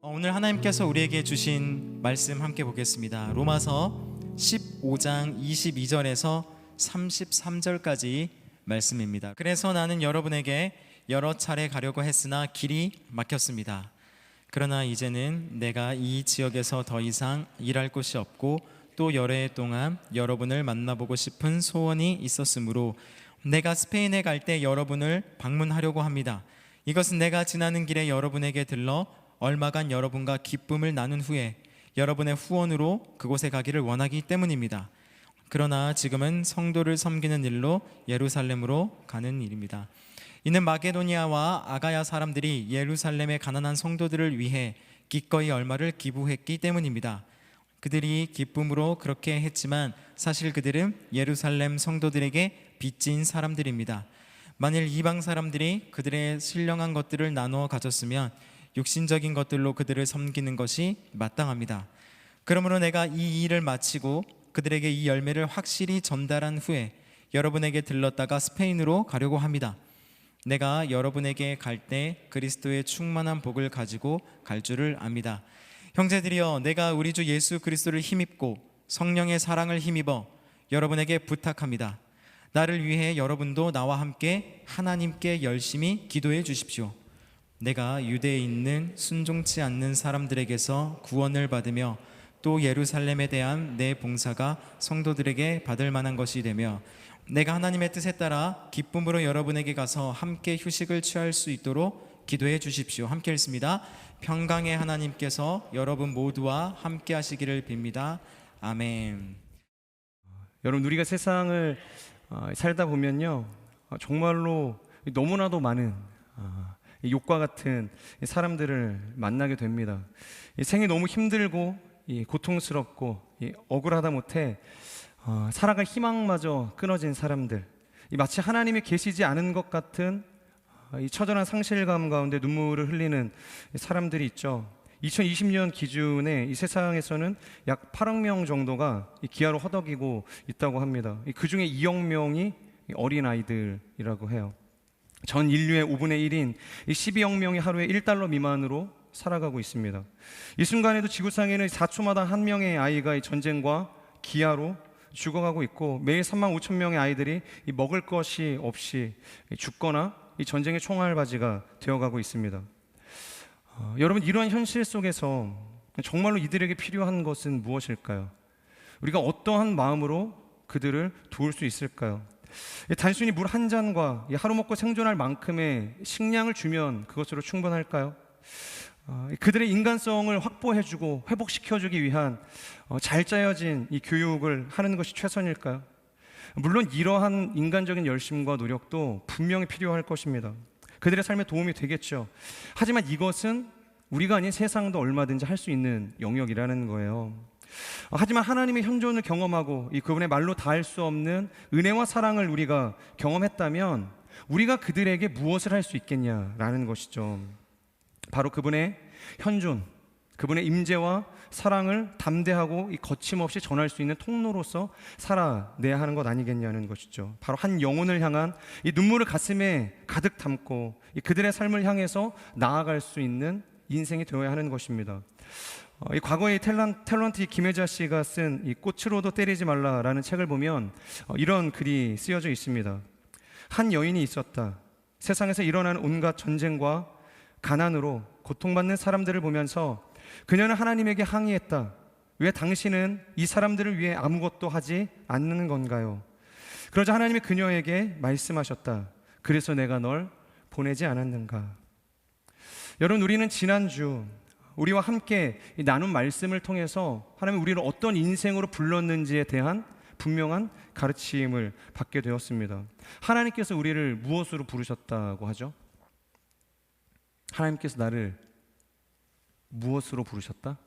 오늘 하나님께서 우리에게 주신 말씀 함께 보겠습니다. 로마서 15장 22절에서 33절까지 말씀입니다. 그래서 나는 여러분에게 여러 차례 가려고 했으나 길이 막혔습니다. 그러나 이제는 내가 이 지역에서 더 이상 일할 곳이 없고 또 여러 해 동안 여러분을 만나보고 싶은 소원이 있었으므로 내가 스페인에 갈 때 여러분을 방문하려고 합니다. 이것은 내가 지나는 길에 여러분에게 들러 얼마간 여러분과 기쁨을 나눈 후에 여러분의 후원으로 그곳에 가기를 원하기 때문입니다. 그러나 지금은 성도를 섬기는 일로 예루살렘으로 가는 일입니다. 이는 마게도니아와 아가야 사람들이 예루살렘의 가난한 성도들을 위해 기꺼이 얼마를 기부했기 때문입니다. 그들이 기쁨으로 그렇게 했지만 사실 그들은 예루살렘 성도들에게 빚진 사람들입니다. 만일 이방 사람들이 그들의 신령한 것들을 나누어 가졌으면 육신적인 것들로 그들을 섬기는 것이 마땅합니다. 그러므로 내가 이 일을 마치고 그들에게 이 열매를 확실히 전달한 후에 여러분에게 들렀다가 스페인으로 가려고 합니다. 내가 여러분에게 갈 때 그리스도의 충만한 복을 가지고 갈 줄을 압니다. 형제들이여, 내가 우리 주 예수 그리스도를 힘입고 성령의 사랑을 힘입어 여러분에게 부탁합니다. 나를 위해 여러분도 나와 함께 하나님께 열심히 기도해 주십시오. 내가 유대에 있는 순종치 않는 사람들에게서 구원을 받으며 또 예루살렘에 대한 내 봉사가 성도들에게 받을 만한 것이 되며 내가 하나님의 뜻에 따라 기쁨으로 여러분에게 가서 함께 휴식을 취할 수 있도록 기도해 주십시오. 함께 읽습니다. 평강의 하나님께서 여러분 모두와 함께 하시기를 빕니다. 아멘. 여러분, 우리가 세상을 살다 보면요, 정말로 너무나도 많은 욕과 같은 사람들을 만나게 됩니다. 생이 너무 힘들고 고통스럽고 억울하다 못해 살아갈 희망마저 끊어진 사람들, 마치 하나님이 계시지 않은 것 같은 이 처절한 상실감 가운데 눈물을 흘리는 사람들이 있죠. 2020년 기준에 이 세상에서는 약 8억 명 정도가 기아로 허덕이고 있다고 합니다. 그 중에 2억 명이 어린아이들이라고 해요. 전 인류의 5분의 1인 12억 명이 하루에 $1 미만으로 살아가고 있습니다. 이 순간에도 지구상에는 4초마다 한 명의 아이가 전쟁과 기아로 죽어가고 있고 매일 3만 5천 명의 아이들이 먹을 것이 없이 죽거나 이 전쟁의 총알바지가 되어가고 있습니다. 여러분, 이러한 현실 속에서 정말로 이들에게 필요한 것은 무엇일까요? 우리가 어떠한 마음으로 그들을 도울 수 있을까요? 단순히 물 한 잔과 하루 먹고 생존할 만큼의 식량을 주면 그것으로 충분할까요? 그들의 인간성을 확보해주고 회복시켜주기 위한 잘 짜여진 이 교육을 하는 것이 최선일까요? 물론 이러한 인간적인 열심과 노력도 분명히 필요할 것입니다. 그들의 삶에 도움이 되겠죠. 하지만 이것은 우리가 아닌 세상도 얼마든지 할 수 있는 영역이라는 거예요. 하지만 하나님의 현존을 경험하고 그분의 말로 다할 수 없는 은혜와 사랑을 우리가 경험했다면 우리가 그들에게 무엇을 할 수 있겠냐라는 것이죠. 바로 그분의 현존, 그분의 임재와 사랑을 담대하고 거침없이 전할 수 있는 통로로서 살아내야 하는 것 아니겠냐는 것이죠. 바로 한 영혼을 향한 이 눈물을 가슴에 가득 담고 그들의 삶을 향해서 나아갈 수 있는 인생이 되어야 하는 것입니다. 이 과거의 탤런트 김혜자 씨가 쓴 이 꽃으로도 때리지 말라라는 책을 보면 이런 글이 쓰여져 있습니다. 한 여인이 있었다. 세상에서 일어나는 온갖 전쟁과 가난으로 고통받는 사람들을 보면서 그녀는 하나님에게 항의했다. 왜 당신은 이 사람들을 위해 아무것도 하지 않는 건가요? 그러자 하나님이 그녀에게 말씀하셨다. 그래서 내가 널 보내지 않았는가? 여러분, 우리는 지난주 우리와 함께 나눈 말씀을 통해서 하나님이 우리를 어떤 인생으로 불렀는지에 대한 분명한 가르침을 받게 되었습니다. 하나님께서 우리를 무엇으로 부르셨다고 하죠? 하나님께서 나를 무엇으로 부르셨다?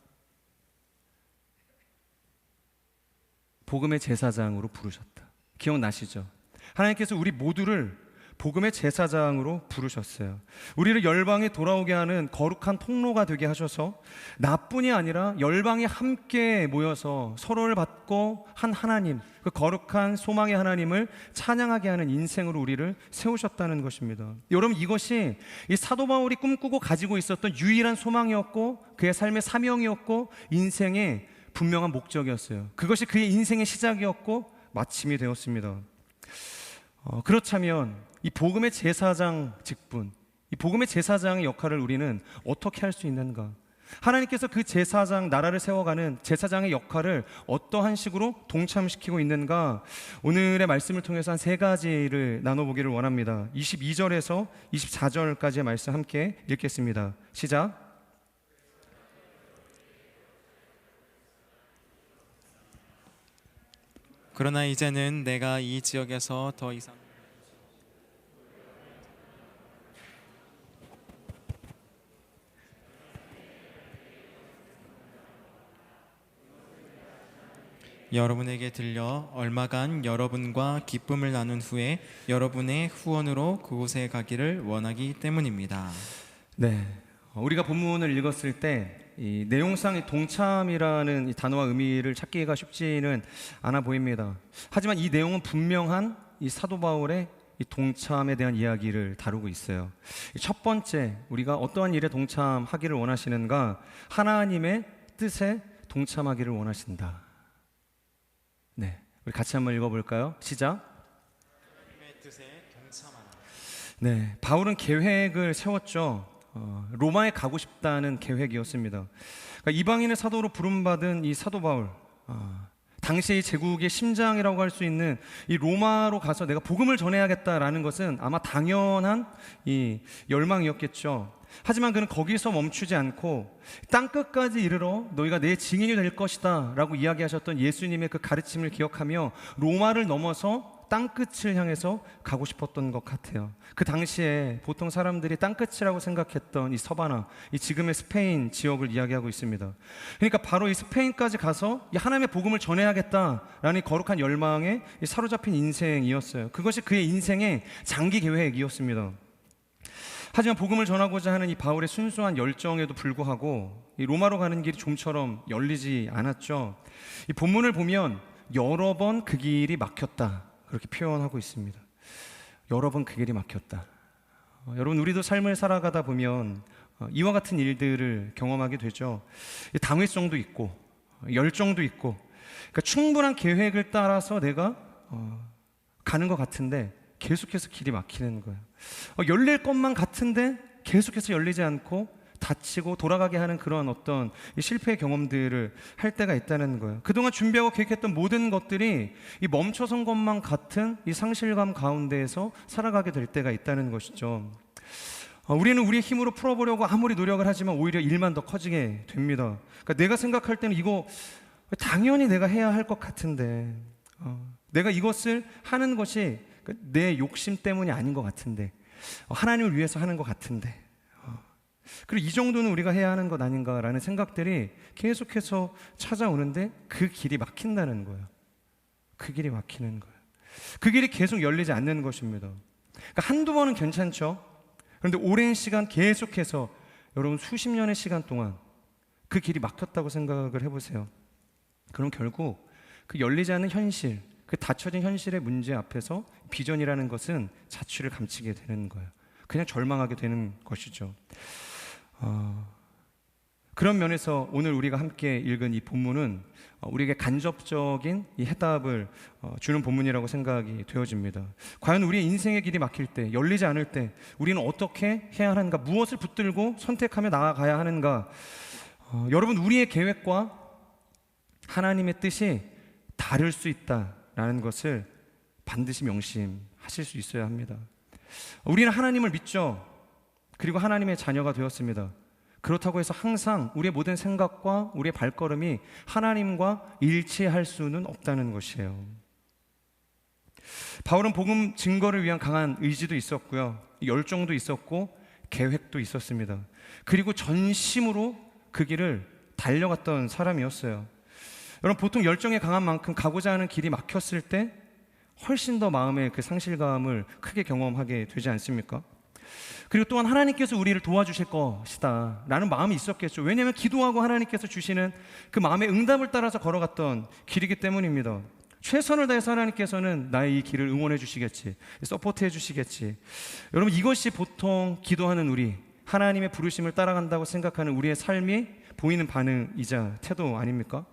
복음의 제사장으로 부르셨다. 기억나시죠? 하나님께서 우리 모두를 복음의 제사장으로 부르셨어요. 우리를 열방에 돌아오게 하는 거룩한 통로가 되게 하셔서 나뿐이 아니라 열방이 함께 모여서 서로를 받고 한 하나님, 그 거룩한 소망의 하나님을 찬양하게 하는 인생으로 우리를 세우셨다는 것입니다. 여러분, 이것이 이 사도 바울이 꿈꾸고 가지고 있었던 유일한 소망이었고 그의 삶의 사명이었고 인생의 분명한 목적이었어요. 그것이 그의 인생의 시작이었고 마침이 되었습니다. 그렇다면 이 복음의 제사장 직분, 이 복음의 제사장의 역할을 우리는 어떻게 할 수 있는가? 하나님께서 그 제사장, 나라를 세워가는 제사장의 역할을 어떠한 식으로 동참시키고 있는가? 오늘의 말씀을 통해서 한 세 가지를 나눠보기를 원합니다. 22절에서 24절까지의 말씀 함께 읽겠습니다. 시작. 그러나 이제는 내가 이 지역에서 더 이상 여러분에게 들려 얼마간 여러분과 기쁨을 나눈 후에 여러분의 후원으로 그곳에 가기를 원하기 때문입니다. 네, 우리가 본문을 읽었을 때 이 내용상의 동참이라는 이 단어와 의미를 찾기가 쉽지는 않아 보입니다. 하지만 이 내용은 분명한 이 사도 바울의 이 동참에 대한 이야기를 다루고 있어요. 첫 번째, 우리가 어떠한 일에 동참하기를 원하시는가? 하나님의 뜻에 동참하기를 원하신다. 네, 우리 같이 한번 읽어볼까요? 시작. 하나님의 뜻에 동참하라. 네, 바울은 계획을 세웠죠. 로마에 가고 싶다는 계획이었습니다. 그러니까 이방인의 사도로 부름받은 이 사도 바울, 당시의 제국의 심장이라고 할 수 있는 이 로마로 가서 내가 복음을 전해야겠다라는 것은 아마 당연한 이 열망이었겠죠. 하지만 그는 거기서 멈추지 않고 땅끝까지 이르러 너희가 내 증인이 될 것이다 라고 이야기하셨던 예수님의 그 가르침을 기억하며 로마를 넘어서 땅끝을 향해서 가고 싶었던 것 같아요. 그 당시에 보통 사람들이 땅끝이라고 생각했던 이 서바나, 이 지금의 스페인 지역을 이야기하고 있습니다. 그러니까 바로 이 스페인까지 가서 이 하나님의 복음을 전해야겠다라는 거룩한 열망에 사로잡힌 인생이었어요. 그것이 그의 인생의 장기 계획이었습니다. 하지만 복음을 전하고자 하는 이 바울의 순수한 열정에도 불구하고 이 로마로 가는 길이 좀처럼 열리지 않았죠. 이 본문을 보면 여러 번 그 길이 막혔다 그렇게 표현하고 있습니다. 여러 번 그 길이 막혔다. 여러분, 우리도 삶을 살아가다 보면 이와 같은 일들을 경험하게 되죠. 당위성도 있고 열정도 있고, 그러니까 충분한 계획을 따라서 내가 가는 것 같은데 계속해서 길이 막히는 거예요. 열릴 것만 같은데 계속해서 열리지 않고 다치고 돌아가게 하는 그런 어떤 실패의 경험들을 할 때가 있다는 거예요. 그동안 준비하고 계획했던 모든 것들이 이 멈춰선 것만 같은 이 상실감 가운데에서 살아가게 될 때가 있다는 것이죠. 우리는 우리의 힘으로 풀어보려고 아무리 노력을 하지만 오히려 일만 더 커지게 됩니다. 그러니까 내가 생각할 때는 이거 당연히 내가 해야 할 것 같은데, 내가 이것을 하는 것이 내 욕심 때문이 아닌 것 같은데, 하나님을 위해서 하는 것 같은데, 그리고 이 정도는 우리가 해야 하는 것 아닌가라는 생각들이 계속해서 찾아오는데 그 길이 막힌다는 거예요. 그 길이 막히는 거예요. 그 길이 계속 열리지 않는 것입니다. 그러니까 한두 번은 괜찮죠. 그런데 오랜 시간 계속해서 여러분 수십 년의 시간 동안 그 길이 막혔다고 생각을 해보세요. 그럼 결국 그 열리지 않는 현실, 그 닫혀진 현실의 문제 앞에서 비전이라는 것은 자취를 감추게 되는 거예요. 그냥 절망하게 되는 것이죠. 그런 면에서 오늘 우리가 함께 읽은 이 본문은 우리에게 간접적인 이 해답을 주는 본문이라고 생각이 되어집니다. 과연 우리의 인생의 길이 막힐 때, 열리지 않을 때 우리는 어떻게 해야 하는가, 무엇을 붙들고 선택하며 나아가야 하는가. 여러분, 우리의 계획과 하나님의 뜻이 다를 수 있다라는 것을 반드시 명심하실 수 있어야 합니다. 우리는 하나님을 믿죠. 그리고 하나님의 자녀가 되었습니다. 그렇다고 해서 항상 우리의 모든 생각과 우리의 발걸음이 하나님과 일치할 수는 없다는 것이에요. 바울은 복음 증거를 위한 강한 의지도 있었고요, 열정도 있었고 계획도 있었습니다. 그리고 전심으로 그 길을 달려갔던 사람이었어요. 여러분, 보통 열정이 강한 만큼 가고자 하는 길이 막혔을 때 훨씬 더 마음의 그 상실감을 크게 경험하게 되지 않습니까? 그리고 또한 하나님께서 우리를 도와주실 것이다 라는 마음이 있었겠죠. 왜냐하면 기도하고 하나님께서 주시는 그 마음의 응답을 따라서 걸어갔던 길이기 때문입니다. 최선을 다해서 하나님께서는 나의 이 길을 응원해 주시겠지, 서포트해 주시겠지. 여러분, 이것이 보통 기도하는 우리, 하나님의 부르심을 따라간다고 생각하는 우리의 삶이 보이는 반응이자 태도 아닙니까?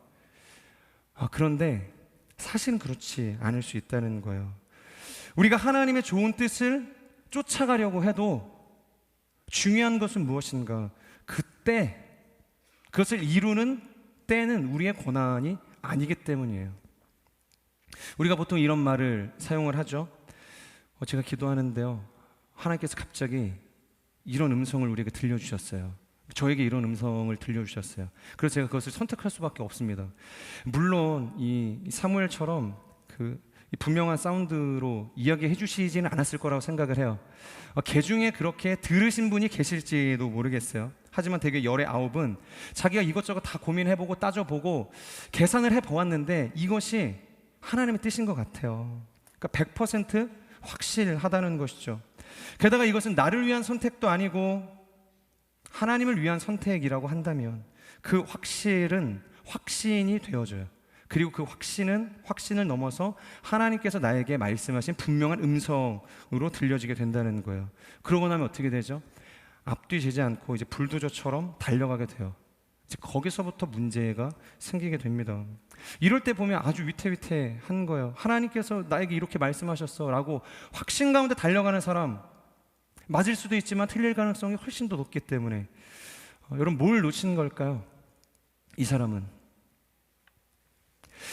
그런데 사실은 그렇지 않을 수 있다는 거예요. 우리가 하나님의 좋은 뜻을 쫓아가려고 해도 중요한 것은 무엇인가? 그때 그것을 이루는 때는 우리의 권한이 아니기 때문이에요. 우리가 보통 이런 말을 사용을 하죠. 제가 기도하는데요, 하나님께서 갑자기 이런 음성을 우리에게 들려주셨어요. 저에게 이런 음성을 들려주셨어요. 그래서 제가 그것을 선택할 수밖에 없습니다. 물론 이 사무엘처럼 이 분명한 사운드로 이야기해 주시지는 않았을 거라고 생각을 해요. 개 중에 그렇게 들으신 분이 계실지도 모르겠어요. 하지만 되게 열의 아홉은 자기가 이것저것 다 고민해보고 따져보고 계산을 해보았는데 이것이 하나님의 뜻인 것 같아요. 그러니까 100% 확실하다는 것이죠. 게다가 이것은 나를 위한 선택도 아니고 하나님을 위한 선택이라고 한다면 그 확실은 확신이 되어져요. 그리고 그 확신을 넘어서 하나님께서 나에게 말씀하신 분명한 음성으로 들려지게 된다는 거예요. 그러고 나면 어떻게 되죠? 앞뒤지지 않고 이제 불도저처럼 달려가게 돼요. 이제 거기서부터 문제가 생기게 됩니다. 이럴 때 보면 아주 위태위태한 거예요. 하나님께서 나에게 이렇게 말씀하셨어 라고 확신 가운데 달려가는 사람, 맞을 수도 있지만 틀릴 가능성이 훨씬 더 높기 때문에 여러분, 뭘 놓친 걸까요? 이 사람은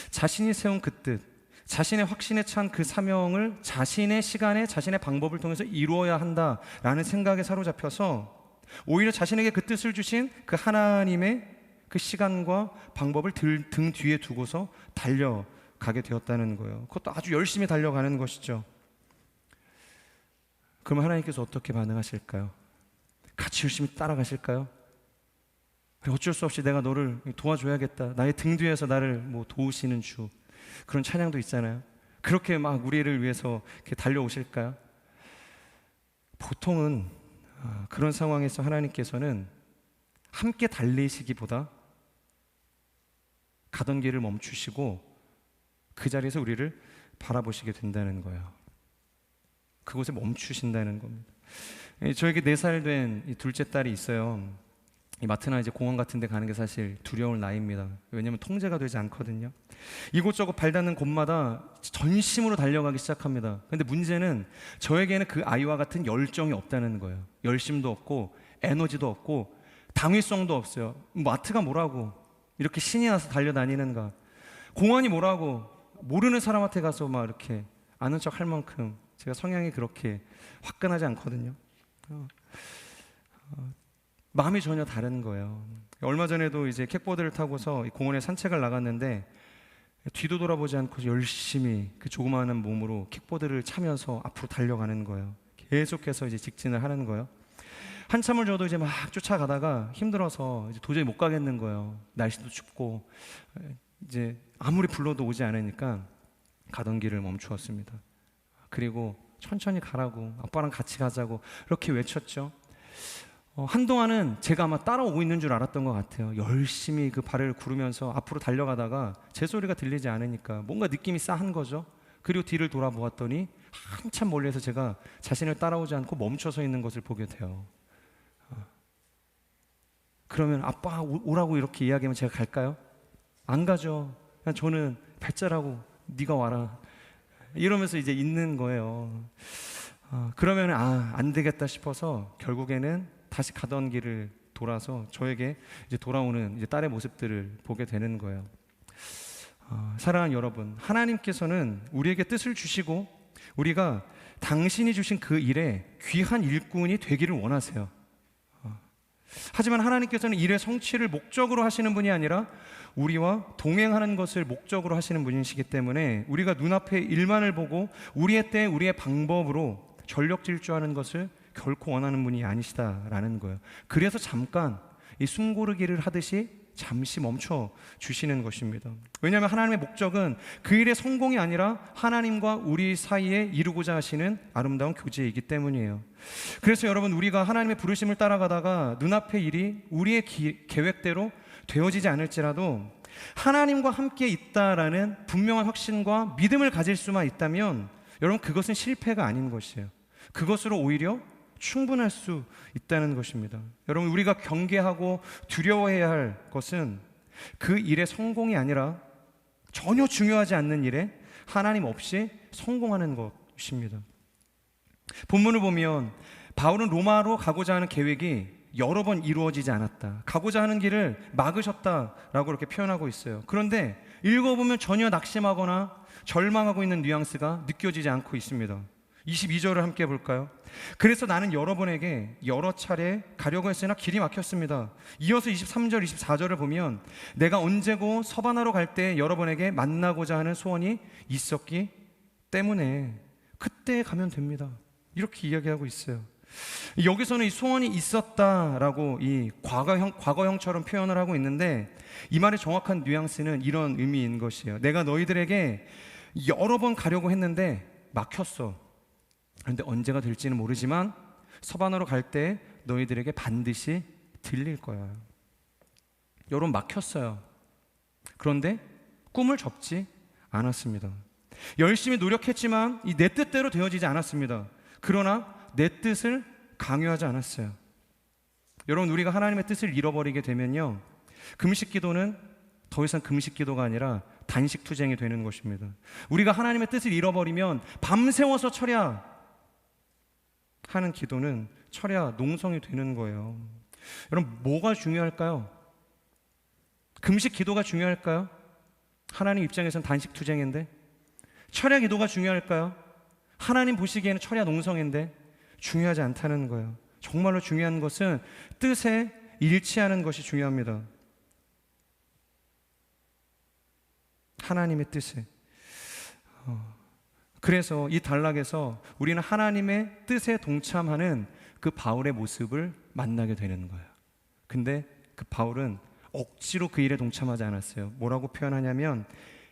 자신이 세운 그 뜻, 자신의 확신에 찬 그 사명을 자신의 시간에 자신의 방법을 통해서 이루어야 한다라는 생각에 사로잡혀서 오히려 자신에게 그 뜻을 주신 그 하나님의 그 시간과 방법을 등 뒤에 두고서 달려가게 되었다는 거예요. 그것도 아주 열심히 달려가는 것이죠. 그러면 하나님께서 어떻게 반응하실까요? 같이 열심히 따라가실까요? 어쩔 수 없이 내가 너를 도와줘야겠다, 나의 등 뒤에서 나를 도우시는 주, 그런 찬양도 있잖아요. 그렇게 막 우리를 위해서 이렇게 달려오실까요? 보통은 그런 상황에서 하나님께서는 함께 달리시기보다 가던 길을 멈추시고 그 자리에서 우리를 바라보시게 된다는 거예요. 그곳에 멈추신다는 겁니다. 저에게 4살 된 둘째 딸이 있어요. 이 마트나 이제 공원 같은 데 가는 게 사실 두려울 나이입니다. 왜냐하면 통제가 되지 않거든요. 이곳저곳 발 닿는 곳마다 전심으로 달려가기 시작합니다. 근데 문제는 저에게는 그 아이와 같은 열정이 없다는 거예요. 열심도 없고 에너지도 없고 당위성도 없어요. 마트가 뭐라고 이렇게 신이 나서 달려다니는가, 공원이 뭐라고 모르는 사람한테 가서 막 이렇게 아는 척 할 만큼 제가 성향이 그렇게 화끈하지 않거든요. 마음이 전혀 다른 거예요. 얼마 전에도 이제 킥보드를 타고서 공원에 산책을 나갔는데 뒤도 돌아보지 않고 열심히 그 조그마한 몸으로 킥보드를 차면서 앞으로 달려가는 거예요. 계속해서 이제 직진을 하는 거예요. 한참을 저도 이제 막 쫓아가다가 힘들어서 이제 도저히 못 가겠는 거예요. 날씨도 춥고 이제 아무리 불러도 오지 않으니까 가던 길을 멈추었습니다. 그리고 천천히 가라고, 아빠랑 같이 가자고 이렇게 외쳤죠. 한동안은 제가 아마 따라오고 있는 줄 알았던 것 같아요. 열심히 그 발을 구르면서 앞으로 달려가다가 제 소리가 들리지 않으니까 뭔가 느낌이 싸한 거죠. 그리고 뒤를 돌아보았더니 한참 멀리에서 제가 자신을 따라오지 않고 멈춰서 있는 것을 보게 돼요. 그러면 아빠 오라고 이렇게 이야기하면 제가 갈까요? 안 가죠. 그냥 저는 배짜라고 네가 와라 이러면서 이제 있는 거예요. 그러면 안 되겠다 싶어서 결국에는 다시 가던 길을 돌아서 저에게 이제 돌아오는 이제 딸의 모습들을 보게 되는 거예요. 사랑하는 여러분, 하나님께서는 우리에게 뜻을 주시고 우리가 당신이 주신 그 일에 귀한 일꾼이 되기를 원하세요. 하지만 하나님께서는 일의 성취를 목적으로 하시는 분이 아니라 우리와 동행하는 것을 목적으로 하시는 분이시기 때문에 우리가 눈앞의 일만을 보고 우리의 때 우리의 방법으로 전력 질주하는 것을 결코 원하는 분이 아니시다라는 거예요. 그래서 잠깐 이 숨고르기를 하듯이 잠시 멈춰 주시는 것입니다. 왜냐하면 하나님의 목적은 그 일의 성공이 아니라 하나님과 우리 사이에 이루고자 하시는 아름다운 교제이기 때문이에요. 그래서 여러분, 우리가 하나님의 부르심을 따라가다가 눈앞의 일이 우리의 계획대로 되어지지 않을지라도 하나님과 함께 있다라는 분명한 확신과 믿음을 가질 수만 있다면 여러분, 그것은 실패가 아닌 것이에요. 그것으로 오히려 충분할 수 있다는 것입니다. 여러분, 우리가 경계하고 두려워해야 할 것은 그 일의 성공이 아니라 전혀 중요하지 않는 일에 하나님 없이 성공하는 것입니다. 본문을 보면 바울은 로마로 가고자 하는 계획이 여러 번 이루어지지 않았다, 가고자 하는 길을 막으셨다라고 이렇게 표현하고 있어요. 그런데 읽어보면 전혀 낙심하거나 절망하고 있는 뉘앙스가 느껴지지 않고 있습니다. 22절을 함께 볼까요? 그래서 나는 여러분에게 여러 차례 가려고 했으나 길이 막혔습니다. 이어서 23절, 24절을 보면 내가 언제고 서바나로 갈 때 여러분에게 만나고자 하는 소원이 있었기 때문에 그때 가면 됩니다. 이렇게 이야기하고 있어요. 여기서는 이 소원이 있었다라고 이 과거형처럼 표현을 하고 있는데, 이 말의 정확한 뉘앙스는 이런 의미인 것이에요. 내가 너희들에게 여러 번 가려고 했는데 막혔어. 그런데 언제가 될지는 모르지만 서바나로 갈 때 너희들에게 반드시 들릴 거야. 여러분, 막혔어요. 그런데 꿈을 접지 않았습니다. 열심히 노력했지만 이 내 뜻대로 되어지지 않았습니다. 그러나 내 뜻을 강요하지 않았어요. 여러분, 우리가 하나님의 뜻을 잃어버리게 되면요, 금식 기도는 더 이상 금식 기도가 아니라 단식 투쟁이 되는 것입니다. 우리가 하나님의 뜻을 잃어버리면 밤새워서 철야 하는 기도는 철야 농성이 되는 거예요. 여러분, 뭐가 중요할까요? 금식 기도가 중요할까요? 하나님 입장에서는 단식 투쟁인데. 철야 기도가 중요할까요? 하나님 보시기에는 철야 농성인데. 중요하지 않다는 거예요. 정말로 중요한 것은 뜻에 일치하는 것이 중요합니다. 하나님의 뜻에. 그래서 이 단락에서 우리는 하나님의 뜻에 동참하는 그 바울의 모습을 만나게 되는 거예요. 근데 그 바울은 억지로 그 일에 동참하지 않았어요. 뭐라고 표현하냐면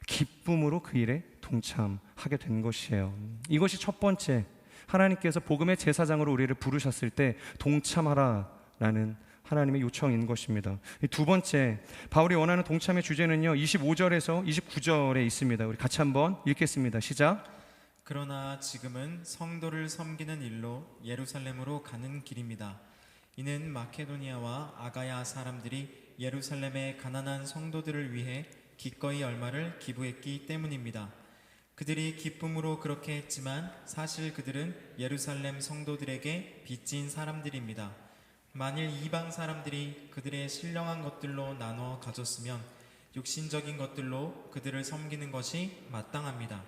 기쁨으로 그 일에 동참하게 된 것이에요. 이것이 첫 번째, 하나님께서 복음의 제사장으로 우리를 부르셨을 때 동참하라라는 하나님의 요청인 것입니다. 두 번째, 바울이 원하는 동참의 주제는요, 25절에서 29절에 있습니다. 우리 같이 한번 읽겠습니다. 시작. 그러나 지금은 성도를 섬기는 일로 예루살렘으로 가는 길입니다. 이는 마케도니아와 아가야 사람들이 예루살렘의 가난한 성도들을 위해 기꺼이 얼마를 기부했기 때문입니다. 그들이 기쁨으로 그렇게 했지만 사실 그들은 예루살렘 성도들에게 빚진 사람들입니다. 만일 이방 사람들이 그들의 신령한 것들로 나눠 가졌으면 육신적인 것들로 그들을 섬기는 것이 마땅합니다.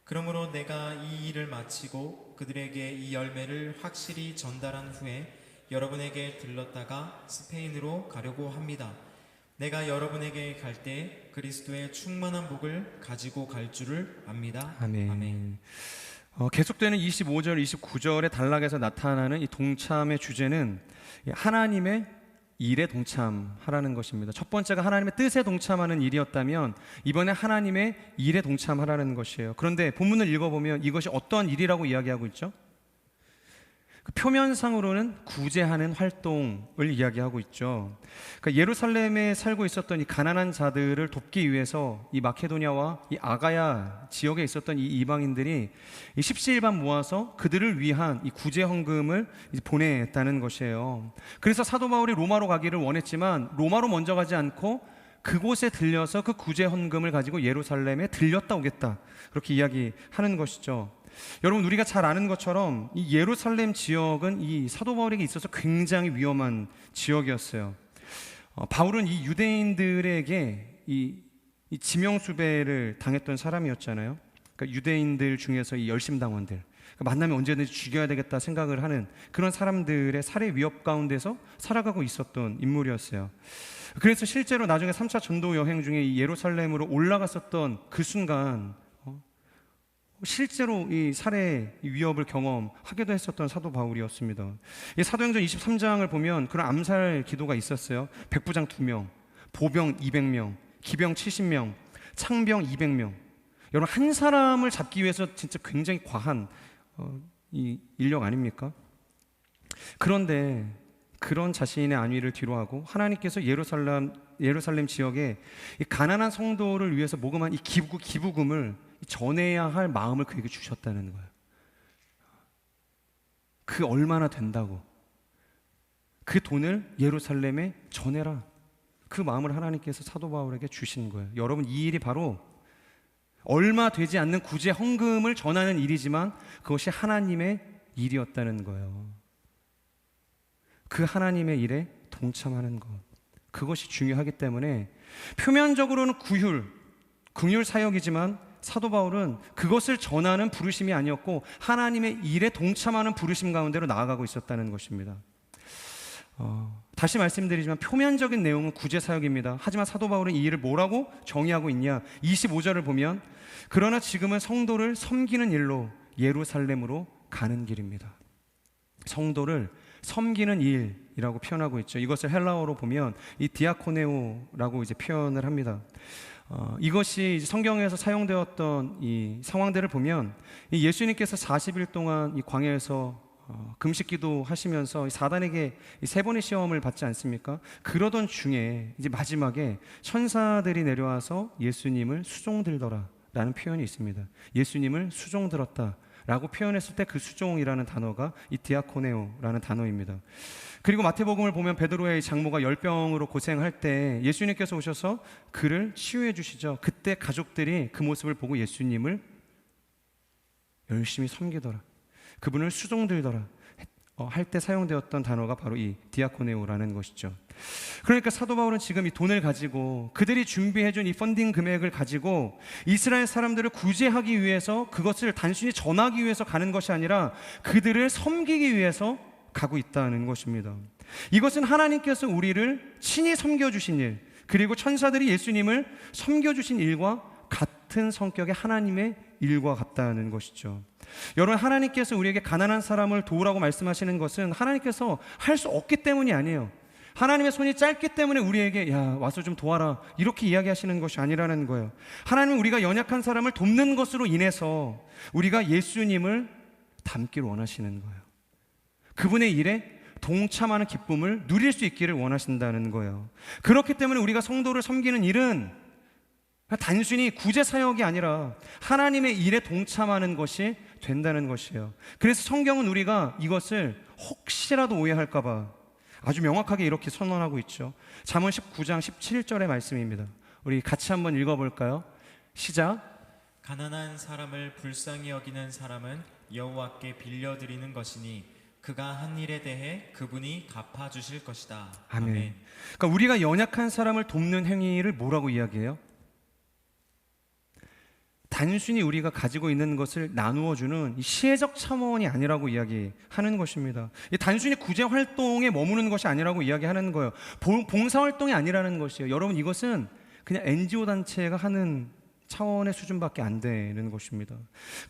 그러므로 내가 이 일을 마치고 그들에게 이 열매를 확실히 전달한 후에 여러분에게 들렀다가 스페인으로 가려고 합니다. 내가 여러분에게 갈 때 그리스도의 충만한 복을 가지고 갈 줄을 압니다. 아멘. 아멘. 계속되는 25절, 29절의 단락에서 나타나는 이 동참의 주제는 하나님의 일에 동참하라는 것입니다. 첫 번째가 하나님의 뜻에 동참하는 일이었다면 이번에 하나님의 일에 동참하라는 것이에요. 그런데 본문을 읽어보면 이것이 어떠한 일이라고 이야기하고 있죠? 그 표면상으로는 구제하는 활동을 이야기하고 있죠. 그러니까 예루살렘에 살고 있었던 이 가난한 자들을 돕기 위해서 이 마케도니아와 이 아가야 지역에 있었던 이 이방인들이 이 십시일반 모아서 그들을 위한 이 구제 헌금을 보냈다는 것이에요. 그래서 사도 바울이 로마로 가기를 원했지만 로마로 먼저 가지 않고 그곳에 들려서 그 구제 헌금을 가지고 예루살렘에 들렸다 오겠다, 그렇게 이야기하는 것이죠. 여러분, 우리가 잘 아는 것처럼 이 예루살렘 지역은 이 사도 바울에게 있어서 굉장히 위험한 지역이었어요. 바울은 이 유대인들에게 이 지명수배를 당했던 사람이었잖아요. 그러니까 유대인들 중에서 이 열심당원들, 그러니까 만나면 언제든지 죽여야 되겠다 생각을 하는 그런 사람들의 살해 위협 가운데서 살아가고 있었던 인물이었어요. 그래서 실제로 나중에 3차 전도 여행 중에 이 예루살렘으로 올라갔었던 그 순간 실제로 이 살해 위협을 경험하기도 했었던 사도 바울이었습니다. 이 사도행전 23장을 보면 그런 암살 기도가 있었어요. 백부장 2명, 보병 200명, 기병 70명, 창병 200명. 여러분, 한 사람을 잡기 위해서 진짜 굉장히 과한 이 인력 아닙니까? 그런데 그런 자신의 안위를 뒤로하고 하나님께서 예루살렘 지역에 이 가난한 성도를 위해서 모금한 이 기부금을 전해야 할 마음을 그에게 주셨다는 거예요. 그 얼마나 된다고, 그 돈을 예루살렘에 전해라, 그 마음을 하나님께서 사도 바울에게 주신 거예요. 여러분, 이 일이 바로 얼마 되지 않는 구제 헌금을 전하는 일이지만 그것이 하나님의 일이었다는 거예요. 그 하나님의 일에 동참하는 것, 그것이 중요하기 때문에 표면적으로는 긍휼 사역이지만 사도 바울은 그것을 전하는 부르심이 아니었고 하나님의 일에 동참하는 부르심 가운데로 나아가고 있었다는 것입니다. 다시 말씀드리지만 표면적인 내용은 구제 사역입니다. 하지만 사도 바울은 이 일을 뭐라고 정의하고 있냐? 25절을 보면 그러나 지금은 성도를 섬기는 일로 예루살렘으로 가는 길입니다. 성도를 섬기는 일이라고 표현하고 있죠. 이것을 헬라어로 보면 이 디아코네오라고 이제 표현을 합니다. 이것이 성경에서 사용되었던 이 상황들을 보면 이 예수님께서 40일 동안 이 광야에서 금식기도 하시면서 사단에게 세 번의 시험을 받지 않습니까? 그러던 중에 이제 마지막에 천사들이 내려와서 예수님을 수종들더라라는 표현이 있습니다. 예수님을 수종들었다 라고 표현했을 때 그 수종이라는 단어가 이 디아코네오라는 단어입니다. 그리고 마태복음을 보면 베드로의 장모가 열병으로 고생할 때 예수님께서 오셔서 그를 치유해 주시죠. 그때 가족들이 그 모습을 보고 예수님을 열심히 섬기더라, 그분을 수종들더라 할 때 사용되었던 단어가 바로 이 디아코네오라는 것이죠. 그러니까 사도 바울은 지금 이 돈을 가지고, 그들이 준비해준 이 펀딩 금액을 가지고 이스라엘 사람들을 구제하기 위해서, 그것을 단순히 전하기 위해서 가는 것이 아니라 그들을 섬기기 위해서 가고 있다는 것입니다. 이것은 하나님께서 우리를 친히 섬겨주신 일, 그리고 천사들이 예수님을 섬겨주신 일과 같은 성격의 하나님의 일과 같다는 것이죠. 여러분, 하나님께서 우리에게 가난한 사람을 도우라고 말씀하시는 것은 하나님께서 할 수 없기 때문이 아니에요. 하나님의 손이 짧기 때문에 우리에게 야, 와서 좀 도와라 이렇게 이야기하시는 것이 아니라는 거예요. 하나님은 우리가 연약한 사람을 돕는 것으로 인해서 우리가 예수님을 닮기를 원하시는 거예요. 그분의 일에 동참하는 기쁨을 누릴 수 있기를 원하신다는 거예요. 그렇기 때문에 우리가 성도를 섬기는 일은 단순히 구제 사역이 아니라 하나님의 일에 동참하는 것이 된다는 것이에요. 그래서 성경은 우리가 이것을 혹시라도 오해할까 봐 아주 명확하게 이렇게 선언하고 있죠. 잠언 19장 17절의 말씀입니다. 우리 같이 한번 읽어볼까요? 시작. 가난한 사람을 불쌍히 여기는 사람은 여호와께 빌려드리는 것이니 그가 한 일에 대해 그분이 갚아주실 것이다. 아멘. 그러니까 우리가 연약한 사람을 돕는 행위를 뭐라고 이야기해요? 단순히 우리가 가지고 있는 것을 나누어주는 시혜적 차원이 아니라고 이야기하는 것입니다. 단순히 구제 활동에 머무는 것이 아니라고 이야기하는 거예요. 봉사 활동이 아니라는 것이에요. 여러분, 이것은 그냥 NGO 단체가 하는 차원의 수준밖에 안 되는 것입니다.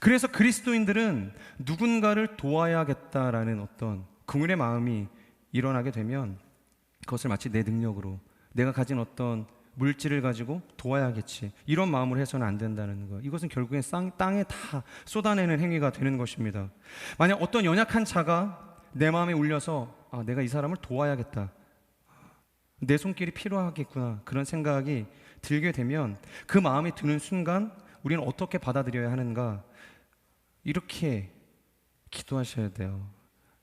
그래서 그리스도인들은 누군가를 도와야겠다라는 어떤 긍휼의 마음이 일어나게 되면 그것을 마치 내 능력으로, 내가 가진 어떤 물질을 가지고 도와야겠지, 이런 마음으로 해서는 안 된다는 거. 이것은 결국엔 땅에 다 쏟아내는 행위가 되는 것입니다. 만약 어떤 연약한 자가 내 마음에 울려서 내가 이 사람을 도와야겠다, 내 손길이 필요하겠구나, 그런 생각이 들게 되면 그 마음이 드는 순간 우리는 어떻게 받아들여야 하는가? 이렇게 기도하셔야 돼요.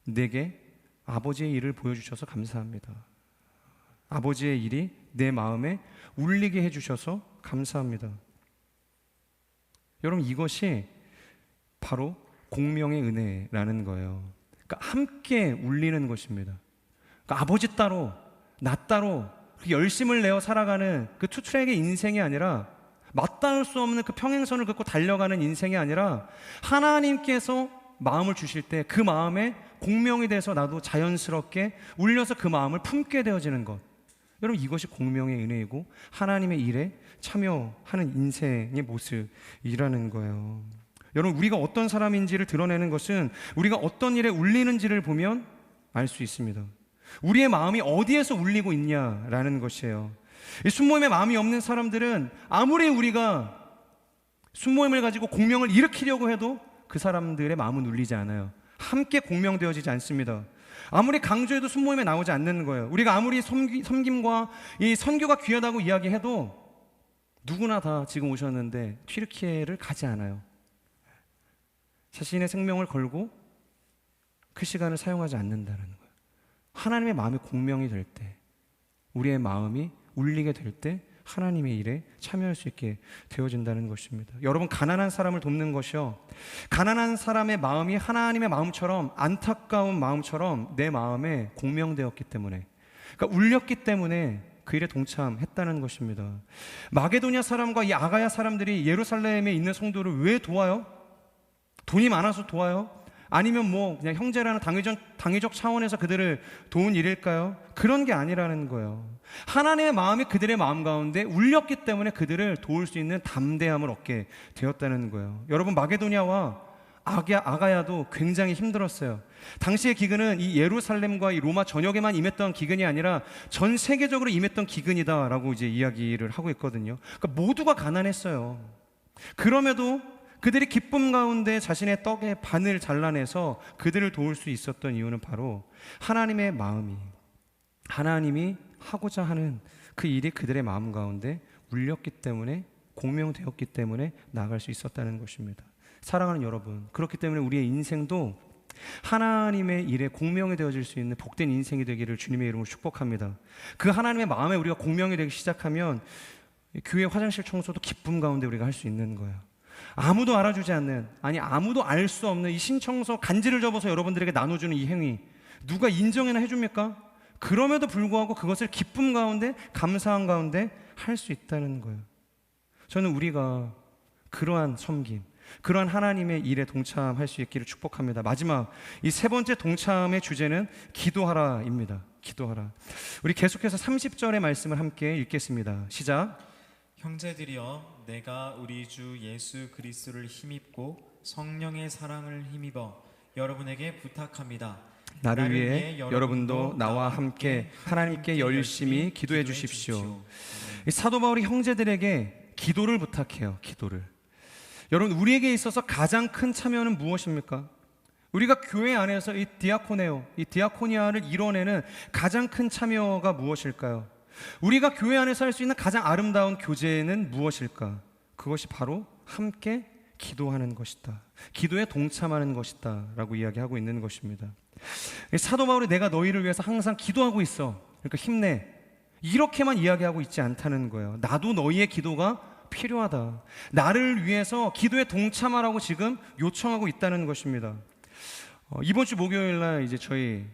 내게 아버지의 일을 보여주셔서 감사합니다. 아버지의 일이 내 마음에 울리게 해주셔서 감사합니다. 여러분, 이것이 바로 공명의 은혜라는 거예요. 그러니까 함께 울리는 것입니다. 그러니까 아버지 따로 나 따로 열심을 내어 살아가는 그 투트랙의 인생이 아니라, 맞닿을 수 없는 그 평행선을 긋고 달려가는 인생이 아니라, 하나님께서 마음을 주실 때 그 마음에 공명이 돼서 나도 자연스럽게 울려서 그 마음을 품게 되어지는 것. 여러분, 이것이 공명의 은혜이고 하나님의 일에 참여하는 인생의 모습이라는 거예요. 여러분, 우리가 어떤 사람인지를 드러내는 것은 우리가 어떤 일에 울리는지를 보면 알 수 있습니다. 우리의 마음이 어디에서 울리고 있냐라는 것이에요. 이 순모임에 마음이 없는 사람들은 아무리 우리가 순모임을 가지고 공명을 일으키려고 해도 그 사람들의 마음은 울리지 않아요. 함께 공명되어지지 않습니다. 아무리 강조해도 순모임에 나오지 않는 거예요. 우리가 아무리 섬김과 이 선교가 귀하다고 이야기해도 누구나 다 지금 오셨는데 튀르키예를 가지 않아요. 자신의 생명을 걸고 그 시간을 사용하지 않는다는 거예요. 하나님의 마음이 공명이 될 때, 우리의 마음이 울리게 될 때 하나님의 일에 참여할 수 있게 되어진다는 것입니다. 여러분, 가난한 사람을 돕는 것이요, 가난한 사람의 마음이 하나님의 마음처럼, 안타까운 마음처럼 내 마음에 공명되었기 때문에, 그러니까 울렸기 때문에 그 일에 동참했다는 것입니다. 마게도냐 사람과 이 아가야 사람들이 예루살렘에 있는 성도를 왜 도와요? 돈이 많아서 도와요? 아니면 뭐 그냥 형제라는 당위적 차원에서 그들을 도운 일일까요? 그런 게 아니라는 거예요. 하나님의 마음이 그들의 마음 가운데 울렸기 때문에 그들을 도울 수 있는 담대함을 얻게 되었다는 거예요. 여러분, 마게도냐와 아가야도 굉장히 힘들었어요. 당시의 기근은 이 예루살렘과 이 로마 전역에만 임했던 기근이 아니라 전 세계적으로 임했던 기근이다라고 이제 이야기를 하고 있거든요. 그러니까 모두가 가난했어요. 그럼에도 그들이 기쁨 가운데 자신의 떡의 반을 잘라내서 그들을 도울 수 있었던 이유는 바로 하나님의 마음이, 하나님이 하고자 하는 그 일이 그들의 마음 가운데 울렸기 때문에, 공명되었기 때문에 나아갈 수 있었다는 것입니다. 사랑하는 여러분, 그렇기 때문에 우리의 인생도 하나님의 일에 공명이 되어질 수 있는 복된 인생이 되기를 주님의 이름으로 축복합니다. 그 하나님의 마음에 우리가 공명이 되기 시작하면 교회 화장실 청소도 기쁨 가운데 우리가 할 수 있는 거예요. 아무도 알아주지 않는, 아니 아무도 알 수 없는 이 신청서 간지를 접어서 여러분들에게 나눠주는 이 행위, 누가 인정이나 해줍니까? 그럼에도 불구하고 그것을 기쁨 가운데, 감사한 가운데 할 수 있다는 거예요. 저는 우리가 그러한 섬김, 그러한 하나님의 일에 동참할 수 있기를 축복합니다. 마지막, 이 세 번째 동참의 주제는 기도하라입니다. 기도하라. 우리 계속해서 30절의 말씀을 함께 읽겠습니다. 시작. 형제들이여, 내가 우리 주 예수 그리스도를 힘입고 성령의 사랑을 힘입어 여러분에게 부탁합니다. 나를 위해 여러분도 나와 함께 하나님께 열심히 기도해 주십시오. 이 사도 바울이 형제들에게 기도를 부탁해요. 기도를. 여러분, 우리에게 있어서 가장 큰 참여는 무엇입니까? 우리가 교회 안에서 이 디아코네오, 이 디아코니아를 이뤄내는 가장 큰 참여가 무엇일까요? 우리가 교회 안에서 할 수 있는 가장 아름다운 교제는 무엇일까? 그것이 바로 함께 기도하는 것이다, 기도에 동참하는 것이다 라고 이야기하고 있는 것입니다. 사도 바울이 내가 너희를 위해서 항상 기도하고 있어, 그러니까 힘내, 이렇게만 이야기하고 있지 않다는 거예요. 나도 너희의 기도가 필요하다, 나를 위해서 기도에 동참하라고 지금 요청하고 있다는 것입니다. 이번 주 목요일 날 이제 저희,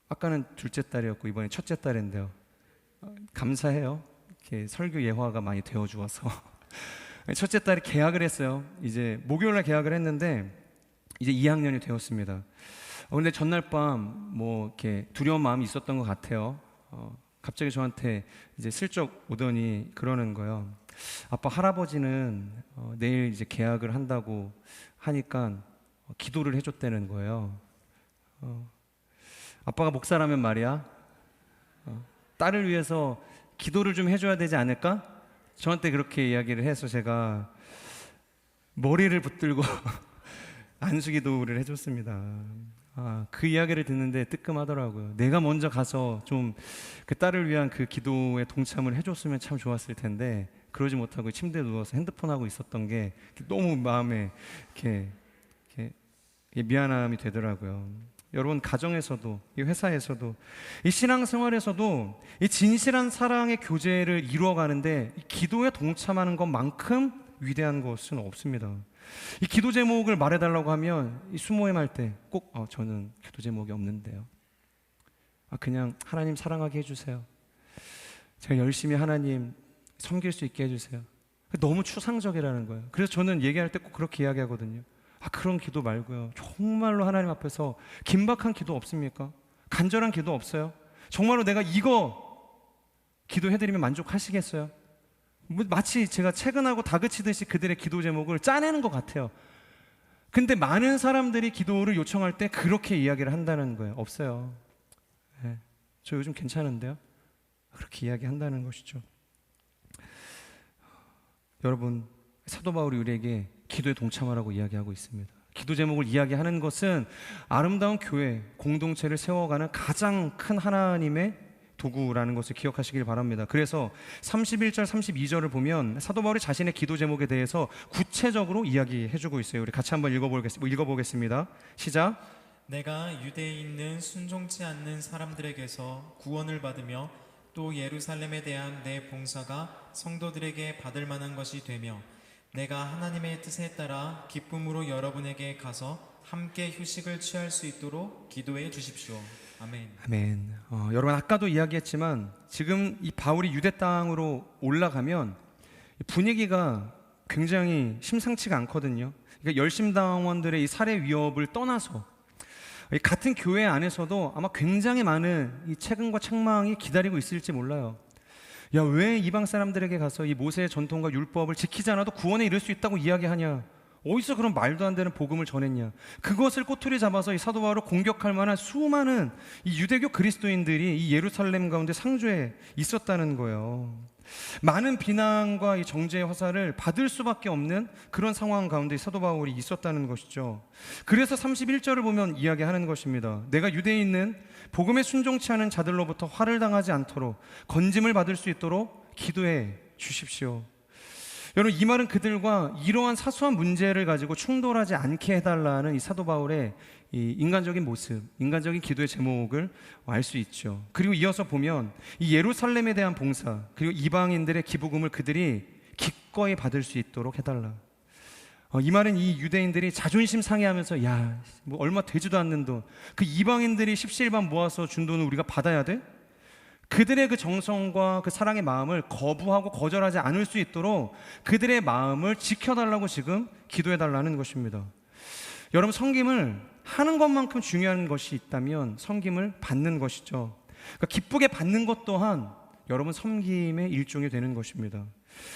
아까는 둘째 딸이었고 이번에 첫째 딸인데요, 감사해요. 이렇게 설교 예화가 많이 되어 주어서 첫째 딸이 개학을 했어요. 이제 목요일 날 개학을 했는데 이제 2학년이 되었습니다. 근데 전날 밤 뭐 이렇게 두려운 마음이 있었던 것 같아요. 갑자기 저한테 이제 슬쩍 오더니 그러는 거예요. 아빠, 할아버지는 내일 이제 개학을 한다고 하니까 기도를 해줬다는 거예요. 아빠가 목사라면 말이야, 딸을 위해서 기도를 좀 해줘야 되지 않을까? 저한테 그렇게 이야기를 해서 제가 머리를 붙들고 안수기도를 해줬습니다. 그 이야기를 듣는데 뜨끔하더라고요. 내가 먼저 가서 좀 그 딸을 위한 그 기도에 동참을 해줬으면 참 좋았을 텐데 그러지 못하고 침대에 누워서 핸드폰 하고 있었던 게 너무 마음에 이렇게 미안함이 되더라고요. 여러분, 가정에서도, 이 회사에서도, 이 신앙생활에서도 이 진실한 사랑의 교제를 이루어가는데 이 기도에 동참하는 것만큼 위대한 것은 없습니다. 이 기도 제목을 말해달라고 하면 이 수모임 할 때 꼭 저는 기도 제목이 없는데요, 그냥 하나님 사랑하게 해주세요, 제가 열심히 하나님 섬길 수 있게 해주세요. 너무 추상적이라는 거예요. 그래서 저는 얘기할 때 꼭 그렇게 이야기하거든요. 그런 기도 말고요, 정말로 하나님 앞에서 긴박한 기도 없습니까? 간절한 기도 없어요? 정말로 내가 이거 기도해드리면 만족하시겠어요? 마치 제가 채근하고 다그치듯이 그들의 기도 제목을 짜내는 것 같아요. 근데 많은 사람들이 기도를 요청할 때 그렇게 이야기를 한다는 거예요. 없어요. 저 요즘 괜찮은데요? 그렇게 이야기한다는 것이죠. 여러분, 사도 바울이 우리에게 기도에 동참하라고 이야기하고 있습니다. 기도 제목을 이야기하는 것은 아름다운 교회, 공동체를 세워가는 가장 큰 하나님의 도구라는 것을 기억하시길 바랍니다. 그래서 31절, 32절을 보면 사도 바울이 자신의 기도 제목에 대해서 구체적으로 이야기해주고 있어요. 우리 같이 한번 읽어보겠습니다. 시작. 내가 유대에 있는 순종치 않는 사람들에게서 구원을 받으며 또 예루살렘에 대한 내 봉사가 성도들에게 받을 만한 것이 되며 내가 하나님의 뜻에 따라 기쁨으로 여러분에게 가서 함께 휴식을 취할 수 있도록 기도해 주십시오. 아멘. 아멘. 여러분, 아까도 이야기했지만 지금 이 바울이 유대 땅으로 올라가면 분위기가 굉장히 심상치가 않거든요. 그러니까 열심당원들의 이 살해 위협을 떠나서 이 같은 교회 안에서도 아마 굉장히 많은 이 책임과 책망이 기다리고 있을지 몰라요. 야, 왜 이방 사람들에게 가서 이 모세의 전통과 율법을 지키지 않아도 구원에 이를 수 있다고 이야기하냐? 어디서 그런 말도 안 되는 복음을 전했냐? 그것을 꼬투리 잡아서 이 사도 바울을 공격할 만한 수많은 이 유대교 그리스도인들이 이 예루살렘 가운데 상주에 있었다는 거예요. 많은 비난과 이 정죄의 화살을 받을 수밖에 없는 그런 상황 가운데 사도 바울이 있었다는 것이죠. 그래서 31절을 보면 이야기하는 것입니다. 내가 유대에 있는 복음에 순종치 않은 자들로부터 화를 당하지 않도록 건짐을 받을 수 있도록 기도해 주십시오. 여러분, 이 말은 그들과 이러한 사소한 문제를 가지고 충돌하지 않게 해달라는 이 사도 바울의 이 인간적인 모습, 인간적인 기도의 제목을 알 수 있죠. 그리고 이어서 보면 이 예루살렘에 대한 봉사, 그리고 이방인들의 기부금을 그들이 기꺼이 받을 수 있도록 해달라. 이 말은 이 유대인들이 자존심 상해하면서 야, 뭐 얼마 되지도 않는 돈, 그 이방인들이 십시일반 모아서 준 돈을 우리가 받아야 돼? 그들의 그 정성과 그 사랑의 마음을 거부하고 거절하지 않을 수 있도록 그들의 마음을 지켜달라고 지금 기도해달라는 것입니다. 여러분, 섬김을 하는 것만큼 중요한 것이 있다면 섬김을 받는 것이죠. 그러니까 기쁘게 받는 것 또한 여러분 섬김의 일종이 되는 것입니다.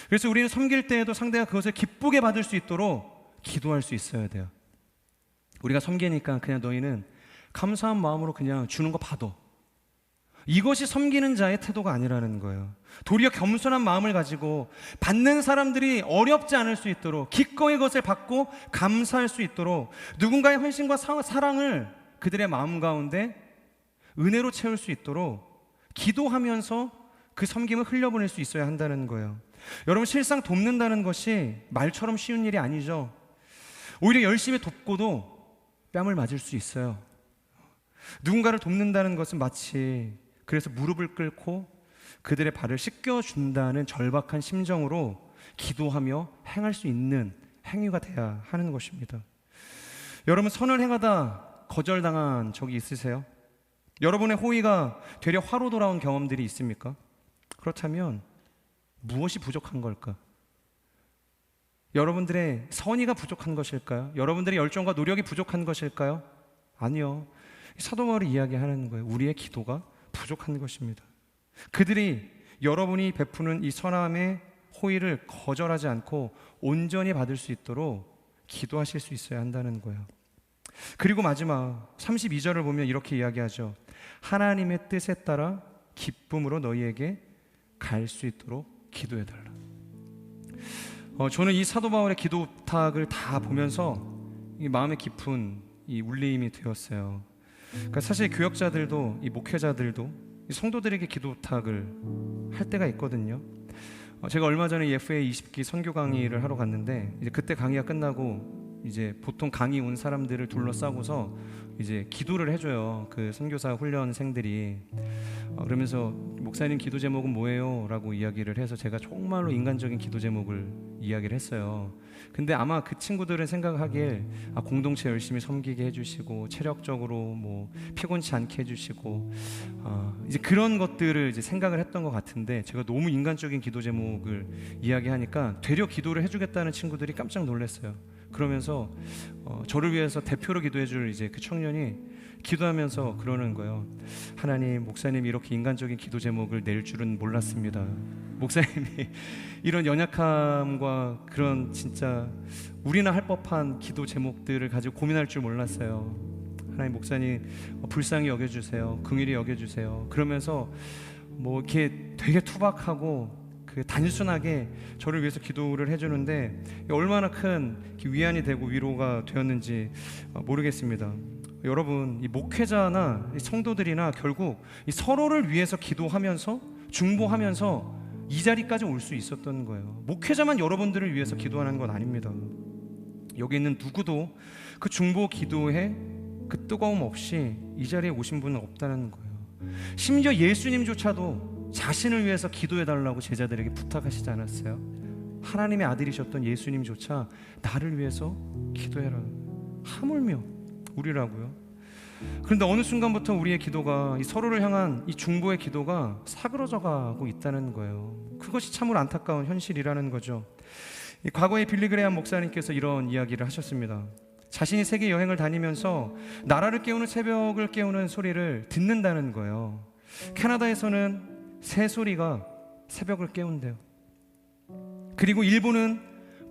그래서 우리는 섬길 때에도 상대가 그것을 기쁘게 받을 수 있도록 기도할 수 있어야 돼요. 우리가 섬기니까 그냥 너희는 감사한 마음으로 그냥 주는 거 받아. 이것이 섬기는 자의 태도가 아니라는 거예요. 도리어 겸손한 마음을 가지고 받는 사람들이 어렵지 않을 수 있도록 기꺼이 그것을 받고 감사할 수 있도록 누군가의 헌신과 사랑을 그들의 마음 가운데 은혜로 채울 수 있도록 기도하면서 그 섬김을 흘려보낼 수 있어야 한다는 거예요. 여러분, 실상 돕는다는 것이 말처럼 쉬운 일이 아니죠. 오히려 열심히 돕고도 뺨을 맞을 수 있어요. 누군가를 돕는다는 것은 마치 그래서 무릎을 꿇고 그들의 발을 씻겨준다는 절박한 심정으로 기도하며 행할 수 있는 행위가 돼야 하는 것입니다. 여러분, 선을 행하다 거절당한 적이 있으세요? 여러분의 호의가 되려 화로 돌아온 경험들이 있습니까? 그렇다면 무엇이 부족한 걸까? 여러분들의 선의가 부족한 것일까요? 여러분들의 열정과 노력이 부족한 것일까요? 아니요. 사도 바울이 이야기하는 거예요. 우리의 기도가 부족한 것입니다. 그들이 여러분이 베푸는 이 선함의 호의를 거절하지 않고 온전히 받을 수 있도록 기도하실 수 있어야 한다는 거예요. 그리고 마지막 32절을 보면 이렇게 이야기하죠. 하나님의 뜻에 따라 기쁨으로 너희에게 갈 수 있도록 기도해달라. 저는 이 사도 바울의 기도 부탁을 다 보면서 이 마음에 깊은 이 울림이 되었어요. 그러니까 사실 교역자들도 이 목회자들도 이 성도들에게 기도 부탁을 할 때가 있거든요. 제가 얼마 전에 FA 20기 선교 강의를 하러 갔는데 이제 그때 강의가 끝나고 이제 보통 강의 온 사람들을 둘러싸고서 이제 기도를 해줘요. 그 선교사 훈련생들이 그러면서 목사님 기도 제목은 뭐예요? 라고 이야기를 해서 제가 정말로 인간적인 기도 제목을 이야기를 했어요. 근데 아마 그 친구들은 생각하기에 공동체 열심히 섬기게 해주시고 체력적으로 뭐 피곤치 않게 해주시고 이제 그런 것들을 이제 생각을 했던 것 같은데 제가 너무 인간적인 기도 제목을 이야기하니까 되려 기도를 해주겠다는 친구들이 깜짝 놀랐어요. 그러면서 저를 위해서 대표로 기도해줄 이제 그 청년이 기도하면서 그러는 거예요. 하나님, 목사님이 이렇게 인간적인 기도 제목을 낼 줄은 몰랐습니다. 목사님이 이런 연약함과 그런 진짜 우리나 할 법한 기도 제목들을 가지고 고민할 줄 몰랐어요. 하나님, 목사님 불쌍히 여겨주세요. 긍휼히 여겨주세요. 그러면서 뭐 이렇게 되게 투박하고 그 그 단순하게 저를 위해서 기도를 해주는데 얼마나 큰 위안이 되고 위로가 되었는지 모르겠습니다. 여러분, 이 목회자나 이 성도들이나 결국 이 서로를 위해서 기도하면서 중보하면서 이 자리까지 올 수 있었던 거예요. 목회자만 여러분들을 위해서 기도하는 건 아닙니다. 여기 있는 누구도 그 중보 기도에 그 뜨거움 없이 이 자리에 오신 분은 없다는 거예요. 심지어 예수님조차도 자신을 위해서 기도해달라고 제자들에게 부탁하시지 않았어요? 하나님의 아들이셨던 예수님조차 나를 위해서 기도해라. 하물며 우리라고요. 그런데 어느 순간부터 우리의 기도가 이 서로를 향한 이 중보의 기도가 사그러져 가고 있다는 거예요. 그것이 참으로 안타까운 현실이라는 거죠. 이 과거에 빌리 그레이엄 목사님께서 이런 이야기를 하셨습니다. 자신이 세계 여행을 다니면서 나라를 깨우는 새벽을 깨우는 소리를 듣는다는 거예요. 캐나다에서는 새 소리가 새벽을 깨운대요. 그리고 일본은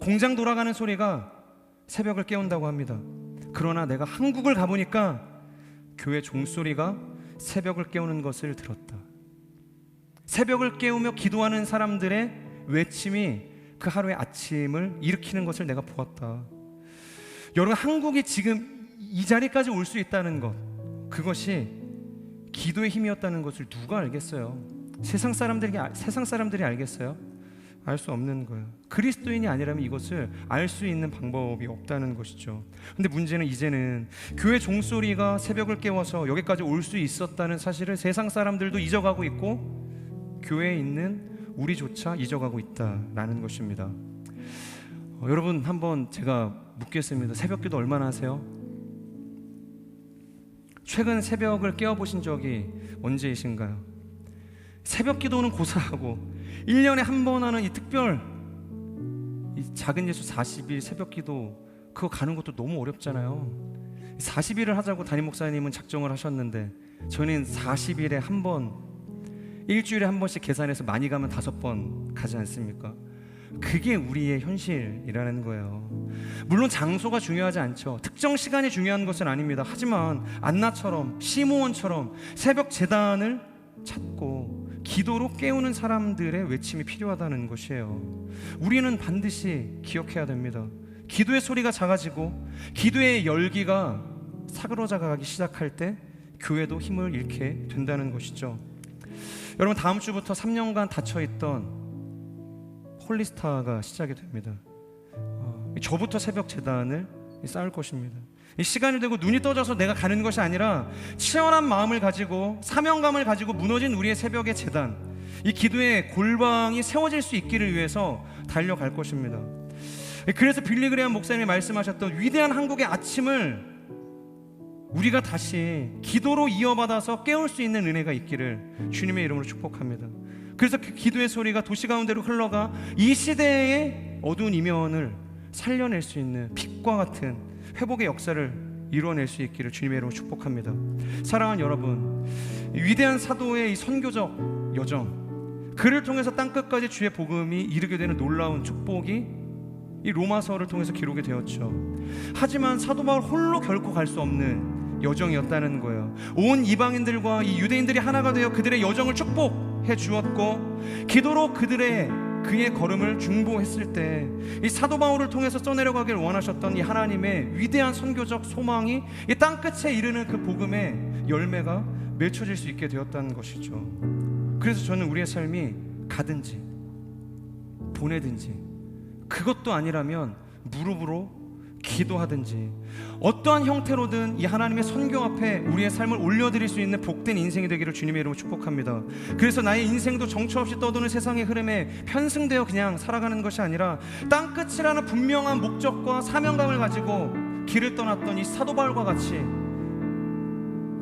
공장 돌아가는 소리가 새벽을 깨운다고 합니다. 그러나 내가 한국을 가보니까 교회 종소리가 새벽을 깨우는 것을 들었다. 새벽을 깨우며 기도하는 사람들의 외침이 그 하루의 아침을 일으키는 것을 내가 보았다. 여러분, 한국이 지금 이 자리까지 올 수 있다는 것, 그것이 기도의 힘이었다는 것을 누가 알겠어요? 세상 사람들이 알겠어요? 알 수 없는 거예요. 그리스도인이 아니라면 이것을 알 수 있는 방법이 없다는 것이죠. 근데 문제는 이제는 교회 종소리가 새벽을 깨워서 여기까지 올 수 있었다는 사실을 세상 사람들도 잊어가고 있고 교회에 있는 우리조차 잊어가고 있다라는 것입니다. 여러분, 한번 제가 묻겠습니다. 새벽기도 얼마나 하세요? 최근 새벽을 깨워보신 적이 언제이신가요? 새벽기도는 고사하고 1년에 한 번 하는 이 특별 이 작은 예수 40일 새벽기도, 그거 가는 것도 너무 어렵잖아요. 40일을 하자고 담임 목사님은 작정을 하셨는데 저는 40일에 한 번, 일주일에 한 번씩 계산해서 많이 가면 5번 가지 않습니까? 그게 우리의 현실이라는 거예요. 물론 장소가 중요하지 않죠. 특정 시간이 중요한 것은 아닙니다. 하지만 안나처럼 시므온처럼 새벽 제단을 찾고 기도로 깨우는 사람들의 외침이 필요하다는 것이에요. 우리는 반드시 기억해야 됩니다. 기도의 소리가 작아지고 기도의 열기가 사그러져 가기 시작할 때 교회도 힘을 잃게 된다는 것이죠. 여러분, 다음 주부터 3년간 닫혀있던 홀리스타가 시작이 됩니다. 저부터 새벽 제단을 쌓을 것입니다. 시간이 되고 눈이 떠져서 내가 가는 것이 아니라 치열한 마음을 가지고 사명감을 가지고 무너진 우리의 새벽의 제단, 이 기도의 골방이 세워질 수 있기를 위해서 달려갈 것입니다. 그래서 빌리 그레이엄 목사님이 말씀하셨던 위대한 한국의 아침을 우리가 다시 기도로 이어받아서 깨울 수 있는 은혜가 있기를 주님의 이름으로 축복합니다. 그래서 그 기도의 소리가 도시 가운데로 흘러가 이 시대의 어두운 이면을 살려낼 수 있는 빛과 같은 회복의 역사를 이루어낼 수 있기를 주님의 이름으로 축복합니다. 사랑하는 여러분, 위대한 사도의 이 선교적 여정, 그를 통해서 땅끝까지 주의 복음이 이르게 되는 놀라운 축복이 이 로마서를 통해서 기록이 되었죠. 하지만 사도 바울 홀로 결코 갈 수 없는 여정이었다는 거예요. 온 이방인들과 이 유대인들이 하나가 되어 그들의 여정을 축복해 주었고, 기도로 그의 걸음을 중보했을 때 이 사도 바울을 통해서 써내려가길 원하셨던 이 하나님의 위대한 선교적 소망이 이 땅끝에 이르는 그 복음의 열매가 맺혀질 수 있게 되었다는 것이죠. 그래서 저는 우리의 삶이 가든지 보내든지, 그것도 아니라면 무릎으로 기도하든지 어떠한 형태로든 이 하나님의 선교 앞에 우리의 삶을 올려드릴 수 있는 복된 인생이 되기를 주님의 이름으로 축복합니다. 그래서 나의 인생도 정처 없이 떠도는 세상의 흐름에 편승되어 그냥 살아가는 것이 아니라 땅끝이라는 분명한 목적과 사명감을 가지고 길을 떠났던 이 사도 바울과 같이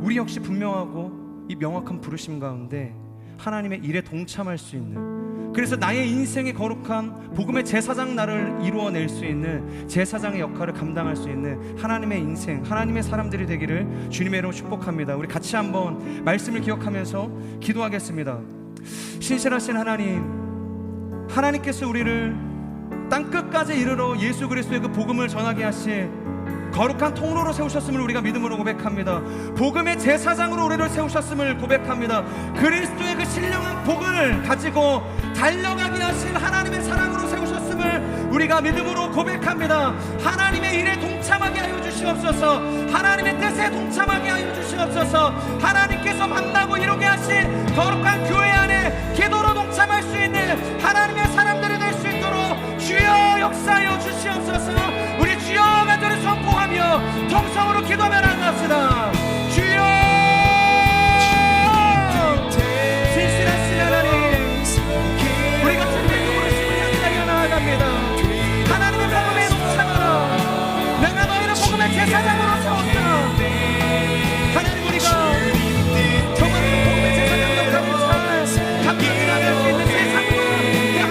우리 역시 분명하고 이 명확한 부르심 가운데 하나님의 일에 동참할 수 있는, 그래서 나의 인생의 거룩한 복음의 제사장 나를 이루어낼 수 있는 제사장의 역할을 감당할 수 있는 하나님의 인생, 하나님의 사람들이 되기를 주님의 이름으로 축복합니다. 우리 같이 한번 말씀을 기억하면서 기도하겠습니다. 신실하신 하나님, 하나님께서 우리를 땅끝까지 이르러 예수 그리스도의 그 복음을 전하게 하실 거룩한 통로로 세우셨음을 우리가 믿음으로 고백합니다. 복음의 제사장으로 우리를 세우셨음을 고백합니다. 그리스도의 그 신령한 복을 가지고 달려가게 하신 하나님의 사랑으로 세우셨음을 우리가 믿음으로 고백합니다. 하나님의 일에 동참하게 하여 주시옵소서. 하나님의 뜻에 동참하게 하여 주시옵소서. 하나님께서 만나고 이루게 하신 거룩한 교회 안에 기도로 동참할 수 있는 하나님의 사람들이 될 수 있도록 주여 역사하여 주시옵소서. 우리 주여 간절히 선포하며 통성으로 기도하며 나갑시다. 주여 진실하신 하나님, 우리가 주님의 눈으로 심을 향해 나아갑니다. 하나님의 복음에 동참하라. 내가 너희를 복음의 제사장으로 세웠다. 하나님, 우리가 정말 복음의 제사장으로 잘 감당해 나갈 수 있는 세상과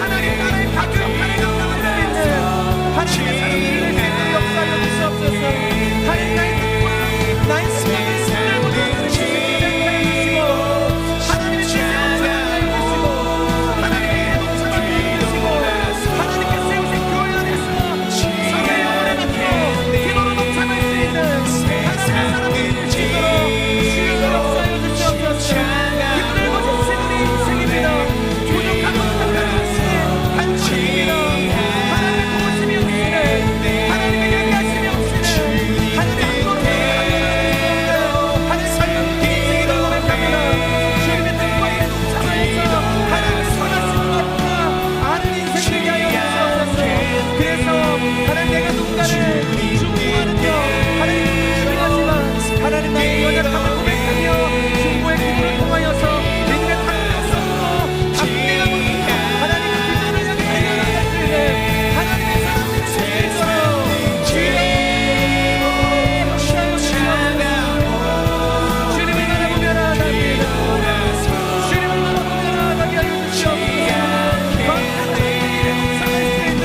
하나님 나라의 가교 역할을 감당할 수 있는 하나님의 사람들이 될 수 있는 역사를 주시옵소서. 하나님, 나의 뜻과 나의 생각을 손들고 너희를 지키게 하여 주시고, 하나님의 뜻에 동참하게 하여 주시고, 하나님의 일에 동참하게 하여 주시고, 하나님께 세우신 교회 안에서 성의 영혼에 맞게 기도로 동참할 수 있는 하나님의 사람들이 될 수 있도록 주여 역사하여 주시옵소서. 힘들고 지친 우리 인생입니다. 부족한 것을 가지고 한심입니다. 하나님의 도우심이 없으네. 하나님의 얘기하심이 없으네. 하나님의 함부로 하나님의 살려주신 인생이라고 고백합니다. 주님의 뜻과 일에 동참하여서 하나님의 선하신 것과 아는 인생 되게 하여 주시옵소서. 그래서 하나님, 내가 누군가를 중보하는 것, 하나님 중보하지만 하나님 나의 연약함을 고백하며 중보의 기도를 통하여서 믿음의 강력성으로 담대함으로 하나님의 기도를 향해 달려나갈 수 있는 하나님의 사람들이 될 수 있도록 주여 역사하여 주시옵소서. 주님을 바라보며 나아갑니다. 주님을 바라보며 나아가게 하여 주시옵소서. 거룩한 일에 동참할 수 있는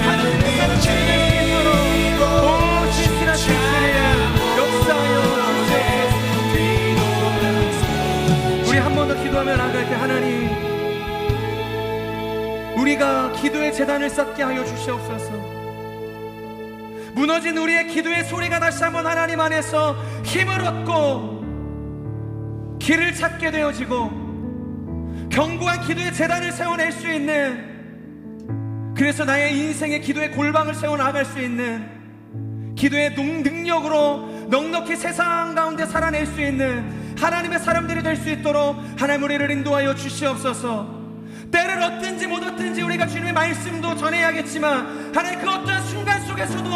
하나님의 사람들이 될 수 있도록 오 진실하신 주님 역사하여 주시옵소서. 우리 한 번 더 기도하며 나아갈 때 하나님, 우리가 기도의 재단을 쌓게 하여 주시옵소서. 무너진 우리의 기도의 소리가 다시 한번 하나님 안에서 힘을 얻고 길을 찾게 되어지고 견고한 기도의 재단을 세워낼 수 있는, 그래서 나의 인생의 기도의 골방을 세워나갈 수 있는 기도의 능력으로 넉넉히 세상 가운데 살아낼 수 있는 하나님의 사람들이 될 수 있도록 하나님 우리를 인도하여 주시옵소서. 때를 얻든지 못 얻든지 우리가 주님의 말씀도 전해야겠지만 하나님, 그 어떤 순간 속에서도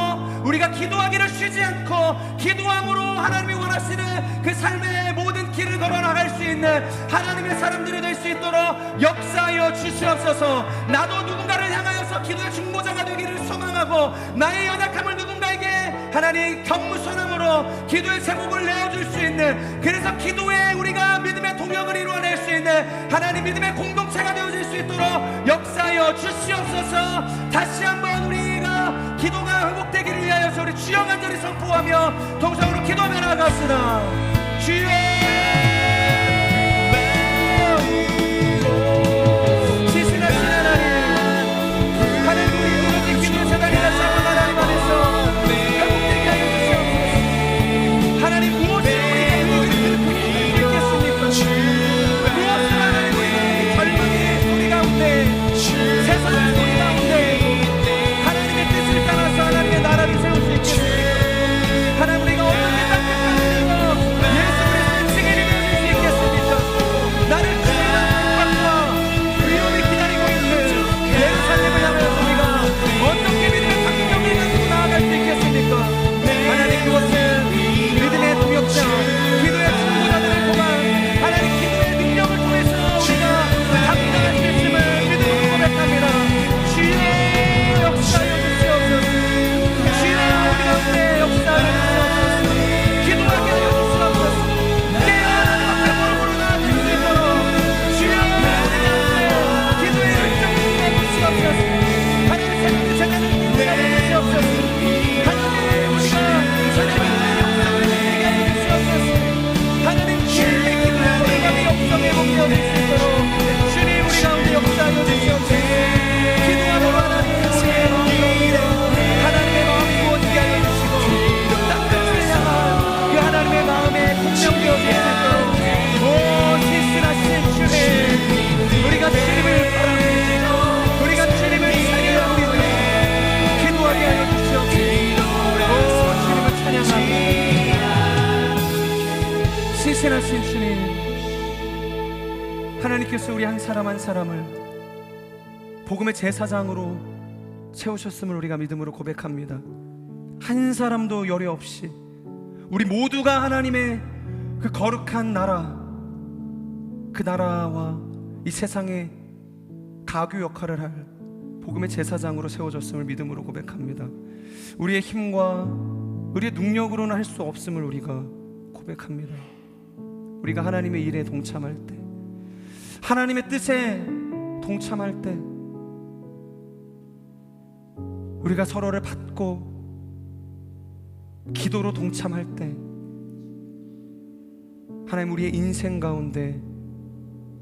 우리가 기도하기를 쉬지 않고 기도함으로 하나님이 원하시는 그 삶의 모든 길을 걸어 나갈 수 있는 하나님의 사람들이 될 수 있도록 역사하여 주시옵소서. 나도 누군가를 향하여서 기도의 중보자가 되기를 소망하고 나의 연약함을 누군가에게 하나님 겸손함으로 기도의 제목을 내어줄 수 있는, 그래서 기도에 우리가 믿음의 동역을 이루어낼 수 있는 하나님 믿음의 공동체가 되어질 수 있도록 역사하여 주시옵소서. 다시 한번 우리가 기도가 회복되기를 위하여서 우리 주여 간절히 선포하며 동성으로 기도하며 나아갑시다. 주여 지신하신 하나님, 하나님 우리 무너진 기도의 재단이 다시 한번 하나님 안에서 회복되게 하여 주시옵소서. 하나님, 무엇을 우리가 의지를 있겠습니까? 무엇을 하나님 우리가 절망의 소리 가운데 세상의 소리 가운데 하나님의 뜻을 따라서 하나님의 나라를 세울 수 있겠습니까? 하나님, 우리가 어떻게 닦겠다는 것 예수 그리스도의 증인이 하나님께서 우리 한 사람 한 사람을 복음의 제사장으로 세우셨음을 우리가 믿음으로 고백합니다. 한 사람도 열애 없이 우리 모두가 하나님의 그 거룩한 나라, 그 나라와 이 세상의 가교 역할을 할 복음의 제사장으로 세워졌음을 믿음으로 고백합니다. 우리의 힘과 우리의 능력으로는 할 수 없음을 우리가 고백합니다. 우리가 하나님의 일에 동참할 때, 하나님의 뜻에 동참할 때, 우리가 서로를 받고 기도로 동참할 때, 하나님 우리의 인생 가운데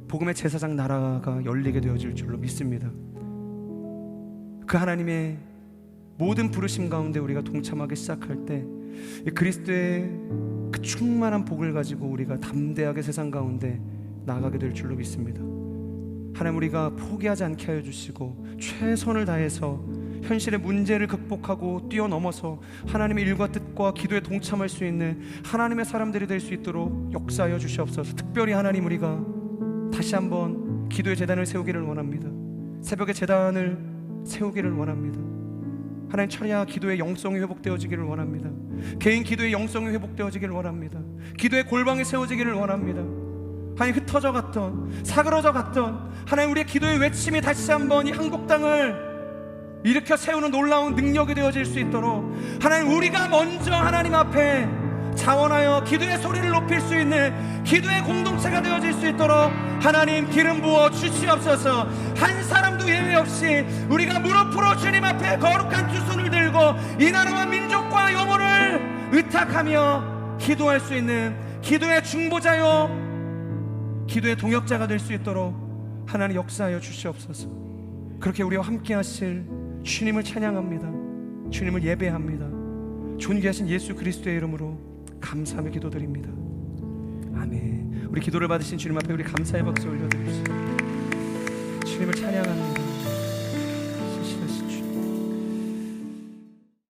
복음의 제사장 나라가 열리게 되어질 줄로 믿습니다. 그 하나님의 모든 부르심 가운데 우리가 동참하기 시작할 때 그리스도의 그 충만한 복을 가지고 우리가 담대하게 세상 가운데 나아가게 될 줄로 믿습니다. 하나님 우리가 포기하지 않게 하여 주시고 최선을 다해서 현실의 문제를 극복하고 뛰어넘어서 하나님의 일과 뜻과 기도에 동참할 수 있는 하나님의 사람들이 될 수 있도록 역사하여 주시옵소서. 특별히 하나님 우리가 다시 한번 기도의 제단을 세우기를 원합니다. 새벽의 제단을 세우기를 원합니다. 하나님 차례와 기도의 영성이 회복되어지기를 원합니다. 개인 기도의 영성이 회복되어지기를 원합니다. 기도의 골방이 세워지기를 원합니다. 하나님 흩어져 갔던, 사그러져 갔던 하나님 우리의 기도의 외침이 다시 한번 이 한국 땅을 일으켜 세우는 놀라운 능력이 되어질 수 있도록 하나님 우리가 먼저 하나님 앞에 자원하여 기도의 소리를 높일 수 있는 기도의 공동체가 되어질 수 있도록 하나님 기름 부어 주시옵소서. 한 사람도 예외 없이 우리가 무릎 풀어 주님 앞에 거룩한 두 손을 들고 이 나라와 민족과 영혼을 의탁하며 기도할 수 있는 기도의 중보자요 기도의 동역자가 될 수 있도록 하나님 역사하여 주시옵소서. 그렇게 우리와 함께 하실 주님을 찬양합니다. 주님을 예배합니다. 존귀하신 예수 그리스도의 이름으로 감사하며 기도드립니다. 아멘. 우리 기도를 받으신 주님 앞에 우리 감사의 박수 올려드립시다. 주님을 찬양합니다.